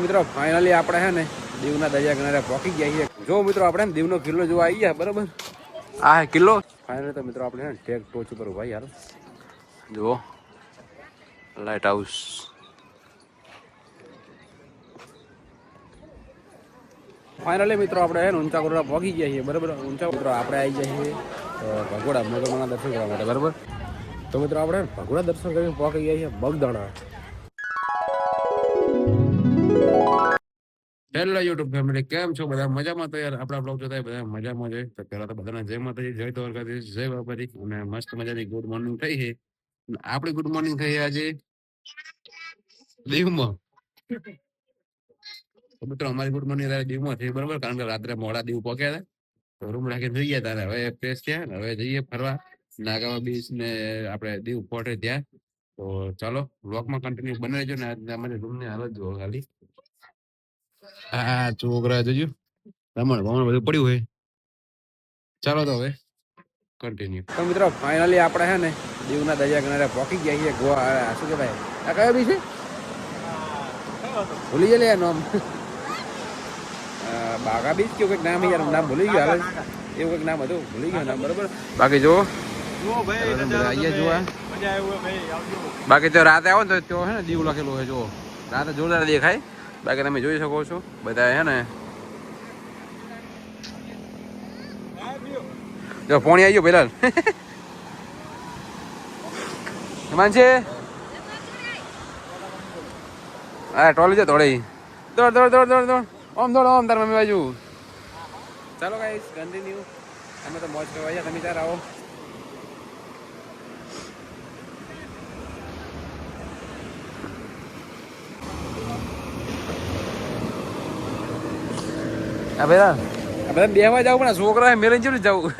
મિત્રો ફાઇનલી આપણે હે ને દીવના દરિયા કિનારે પહોંચી ગયા છીએ. જો મિત્રો આપણે દીવનો કિલ્લો જોવા આવી ગયા બરાબર. આ હે કિલ્લો. ફાઇનલી તો મિત્રો આપણે ટેક ટોચ ઉપર ઉભા યાર. જુઓ લાઇટ હાઉસ. ફાઇનલી મિત્રો આપણે હે ને ઊંચા કોટડા પહોંચી ગયા છીએ બરાબર. ઊંચા મિત્રો આપણે આવી ગયા છીએ ભગોડા મોગલમાના દર્શન કરવા માટે બરાબર. તો મિત્રો આપણે ભગોડા દર્શન કરીને પહોંચી ગયા છીએ બગદાણા. હેલો યુટ્યુબ ફેમિલી, કેમ છો બધા? મજામાં? તો યાર આપણા બ્લોગ જોતા બધા મજામાં છે. તો પહેલા તો બધાને જય માતાજી, જય દ્વારકાધીશ, જય બાપાજી. અને મસ્ત મજાની ગુડ મોર્નિંગ થઈ છે. આપણી ગુડ મોર્નિંગ થઈ આજે દીવમાં. મિત્રો અમારી ગુડ મોર્નિંગ દીવમાં થઈ બરોબર, કારણ કે રાત્રે મોડા દીવ પહોંચ્યા હતા. તો રૂમ રાખીને થઈ ગયા હતા. હવે ફ્રેશ થયા ને હવે જઈએ ફરવા નાગાવા બીચ ને આપણે દીવ પોર્ટે ત્યાં. તો ચાલો બ્લોગમાં કન્ટિન્યુ બને રહેજો ને. અમારી રૂમની હાલત જુઓ ખાલી. હા છોકરા જોજો રમણ ભમણ બધું પડ્યું હોય. ચાલો તો હવે કન્ટિન્યુ. તો મિત્રો ફાઇનલી આપણે હે ને દીવના દરિયા કિનારે પહોંચી ગયા છીએ. ગોવા શું કહેવાય આ કયો બી છે? ભૂલી જાય નામ. બાગા બીચ કેવું કંઈક નામ યાર, નામ ભૂલી ગયો હાલ. એવું કંઈક નામ હતું, ભૂલી ગયો નામ બરોબર. બાકી જો અહીંયા જોવા બાકી તો રાતે આવો ને તો હે ને દીવ લખેલું હોય. જો રાતે જોરદાર દેખાય. બાકી તમે જોઈ શકો છો બધા હે ને. જો પોણી આવી ગયો પેલા માન છે. હા ટોલી છે થોડી. દોડ દોડ દોડ દોડ દોડ ઓમ દોડ ઓમ તાર મમ્મી બાજુ. ચાલો ગાઈસ કન્ટિન્યુ. અમે તો મોજ કરવા આવ્યા, તમે ત્યારે આવો. બધા બેહવા જાવ પણ છોકરા મેરે જેવું જવું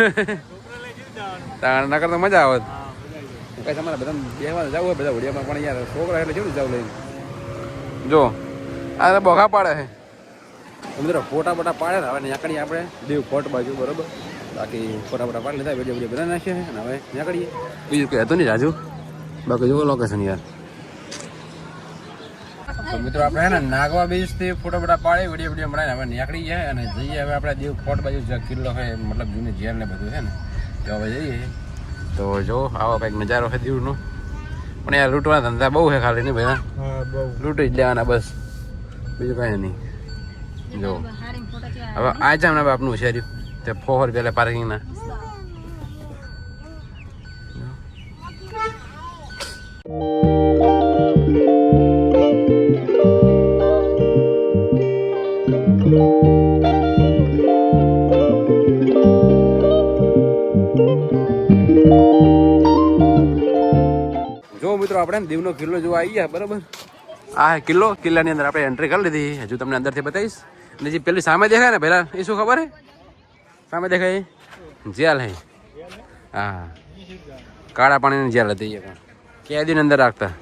નકર તો મજા આવત. કઈ તમારે બધા બેહવા જવું હોય બધા હોડિયામાં પણ યાર છોકરા એટલે જેવું જવું લઈને. જો આ બોખા પાડે છે મિત્રો, ફોટા બોટા પાડે ને. હવે નીકળીએ આપણે દીવ ફોર્ટ બાજુ બરોબર. બાકી ફોટા બોટા પાડી લીધા, વિડીયો વિડીયો બધા નાખ્યા અને હવે નીકળીએ. બીજું કંઈ હતું નહીં રાજુ. બાકી જુઓ લોકેશન યાર. તો મિત્રો આપણે હે ને નાગવા બીચ થી ફોટો ફોટા પાડી વિડીયો વિડીયો બનાવીને હવે નીકળી જાય અને જઈએ હવે આપણે દીવ ફોર્ટ બાજુ જે કિલ્લો છે મતલબ જૂની જેલ ને બધું છે ને તો હવે જઈએ. તો જો આવો કંઈક નજારો છે દીવનો. પણ યાર લૂંટવાના ધંધા બહુ છે ખાલી નહીં ભાઈ. લૂંટી જ લેવાના બસ, બીજું કાંઈ નહીં. જો હવે આ જામ ને આપનું શેર્યું તે 4 રૂપિયા પાર્કિંગના. જો મિત્રો આપણે દીવનો કિલ્લો જોવા આવી ગયા બરોબર. આ કિલ્લો, કિલ્લાની અંદર આપણે એન્ટ્રી કરી લીધી. હજુ તમને અંદરથી બતાવીશ. અને જે પેલી સામે દેખાય ને પહેલા એ શું ખબર હે? સામે દેખાય જેલ હે. હા કાળા પાણીની જેલ હતી એ પણ કેદીની અંદર રાખતા.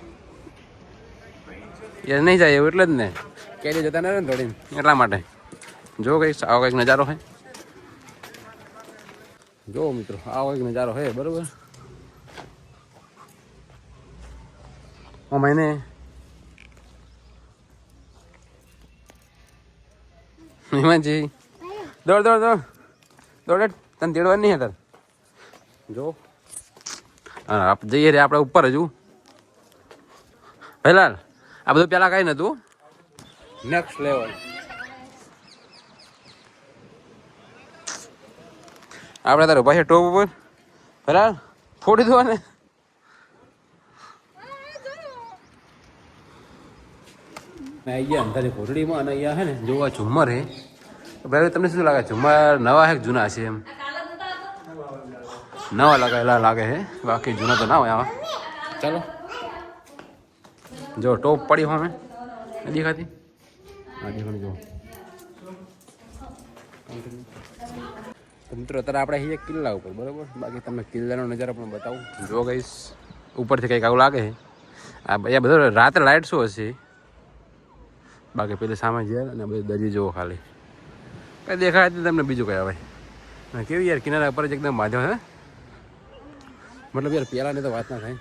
એ નહીં જાય એવું એટલે જ ને, કેદી જતા ને થોડી એટલા માટે. જો કંઈક આવો કંઈક નજારો છે. જો મિત્રો આવો કંઈક નજારો છે બરોબર. મહિને હિમાંજી દોડ દોડ દોડ દોડ તને તેડવા નહીં હતા. જો હા જઈએ રે આપણે ઉપર હજુ. પહેલા આ બધું પેલા કઈ નતું, નેક્સ્ટ લેવલ. આપણે તારું પાસે ટોપ ઉપર પહેલા ફોડી દો ને. અહીંયા અંધારી કોટડીમાં અને અહીંયા હે ને જોવા ઝુમ્મર હે. ભાઈ તમને શું લાગે ઝુમ્મર નવા હે કે જૂના છે? એમ નવા લગાવેલા લાગે છે, બાકી જૂના તો ના હોય આવા. ચાલો જો ટોપ પડી અમે દેખાતી. હા દેખાડી જો. મિત્રો અત્યારે આપણે અહીંયા કિલ્લા ઉપર બરાબર. બાકી તમને કિલ્લાનો નજારો પણ બતાવું. જો ગઈશ ઉપરથી કંઈક આવું લાગે છે. આ અહીંયા બધું રાત્રે લાઇટ શું હશે. બાકી પેલી સામે જેલ અને બધું દરિયો જેવો ખાલી કંઈ દેખાય તમને. બીજું કંઈ આવે કેવી યાર કિનારા પર જ એકદમ બાંધ્યો હે. મતલબ યાર પહેલાંની તો વાત ના થાય,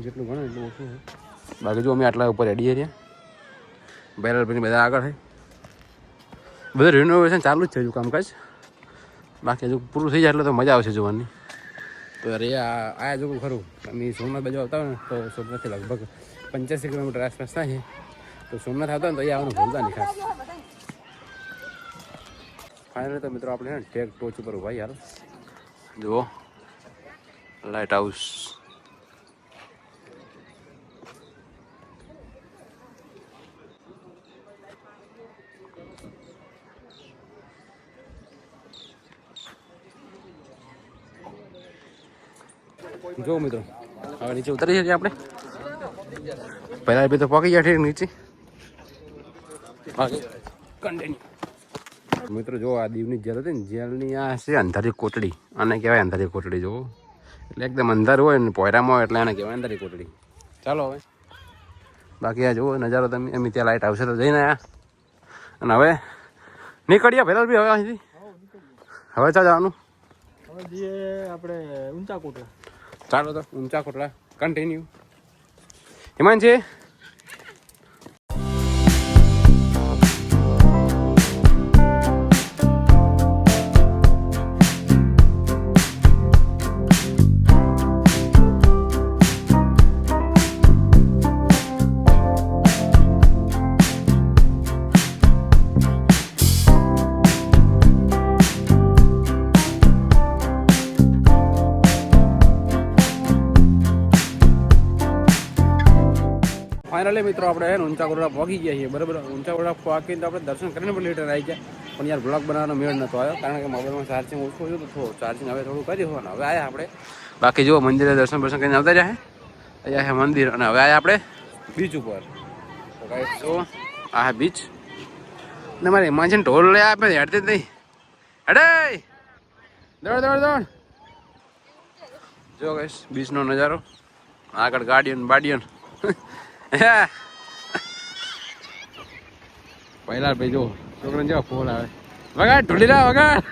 જેટલું ગણે એટલું ઓછું છે. બાકી જો અમે આટલા ઉપર એડીએ રહ્યા બેરલભાઈની બધા આગળ છે. બધું રિનોવેશન ચાલુ જ છે હજુ કામકાજ. બાકી હજુ પૂરું થઈ જાય એટલે તો મજા આવશે જોવાની. તો અરે આ જોવું ખરું અમે સોમનાથ બાજુ આવતા હોય ને તો સોમનાથથી લગભગ 85 કિલોમીટર આસપાસ થાય છે. તો સોમનાથ આવતા ને તો અહીંયા આવવાનું ભૂલતા નહીં ખાસ. ફાઇનલી તો મિત્રો આપણે ટેક ટોચ ઉપર ઉભા યાર. જુઓ લાઇટ હાઉસ. જો મિત્રો હવે નીચે ઉતરી શકીએ આપણે. પહેલા બી તો પહોંચી ગયા ઠીક નીચે. કન્ટિન્યુ મિત્રો જો આ દીવની જેલ હતી ને જેલની આ છે અંધારી કોટડી. આને કહેવાય અંધારી કોટડી. જુઓ એટલે એકદમ અંધારું હોય ને પોયરામાં હોય એટલે એને કહેવાય અંધારી કોટડી. ચાલો હવે બાકી આ જુઓ નજારો તમે એમ ત્યાં લાઇટ આવશે તો જઈને આવ્યા. અને હવે નીકળ્યા ભેલાલ બી હવે અહીંથી. હવે ચા જવાનું હવે જઈએ આપણે ઊંચા કોટડા. ચાલો તો ઊંચા કોટડા કન્ટિન્યુ. હિમાંશી ફાઇનલી મિત્રો આપણે ઊંચા કોટડા પહોંચી ગયા છીએ. બરાબર ઊંચા કોટડા પહોંચીને આપણે દર્શન કરીને પણ લેટર આવી ગયા. પણ યાર બ્લોગ બનાવવાનો મેળ નહોતો આવ્યો કારણ કે મોબાઈલમાં ચાર્જિંગ ઓછું હતું. તો ચાર્જિંગ હવે થોડું કર્યું અને હવે આવ્યા આપણે. બાકી જુઓ મંદિરે દર્શન કરીને આવતા રહ્યા. અહીંયા છે મંદિર અને હવે આવ્યા આપણે બીચ ઉપર. તો ગાઈસ જો આ છે બીચ. ને મારે ઇમાજિન ઢોલ લે આપે હેડતી જ નહીં. હેડે દોડ દોડ દોડ. જો ગાઈસ બીચનો નજારો. આગળ ગાર્ડિયન બાડિયન. પહેલા ભાઈ જો છોકરાને જેવા ફોન આવે. વગાડ ઢોલીલા વગાડ.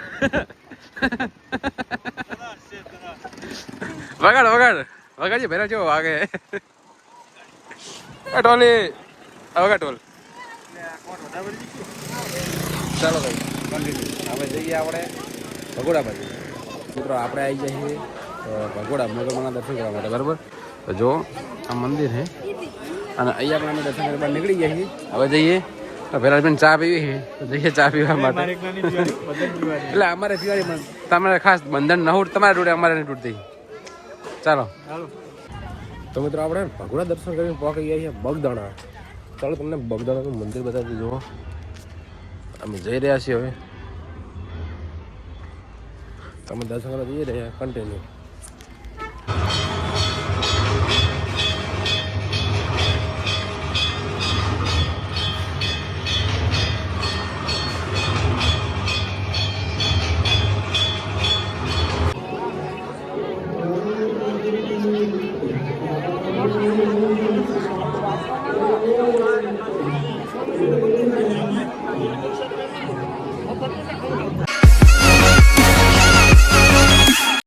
વગાડ વગાડ વગાડ ભેરા જેવો વાગે. ઢોલી વગાડ ઢોલ. ચાલો ભાઈ કન્ટિન્યુ. હવે જઈએ આપણે ભગોડા બાજુ. મિત્રો આપણે આવી જઈએ ભગોડા મોગલમાના દર્શન કરવા માટે. બરાબર તો જો આ મંદિર છે અને અહીંયા પણ અમે દર્શન કરવા બહાર નીકળી ગયા છીએ. હવે જઈએ તો પહેલાં પણ ચા પીવી છે તો જઈએ ચા પીવા માટે. એટલે અમારે પીવાની પણ તમારે ખાસ બંધન ન હોય તમારે તૂટે અમારે નહીં તૂટતી. ચાલો તો મિત્રો આપણે ભગોડા દર્શન કરીને પહોંચી ગયા છીએ બગદાણા. ચાલો તમને બગદાણાનું મંદિર બતાવી જુઓ. અમે જઈ રહ્યા છીએ હવે. તમે દર્શન કરવા જઈ રહ્યા કન્ટિન્યુ.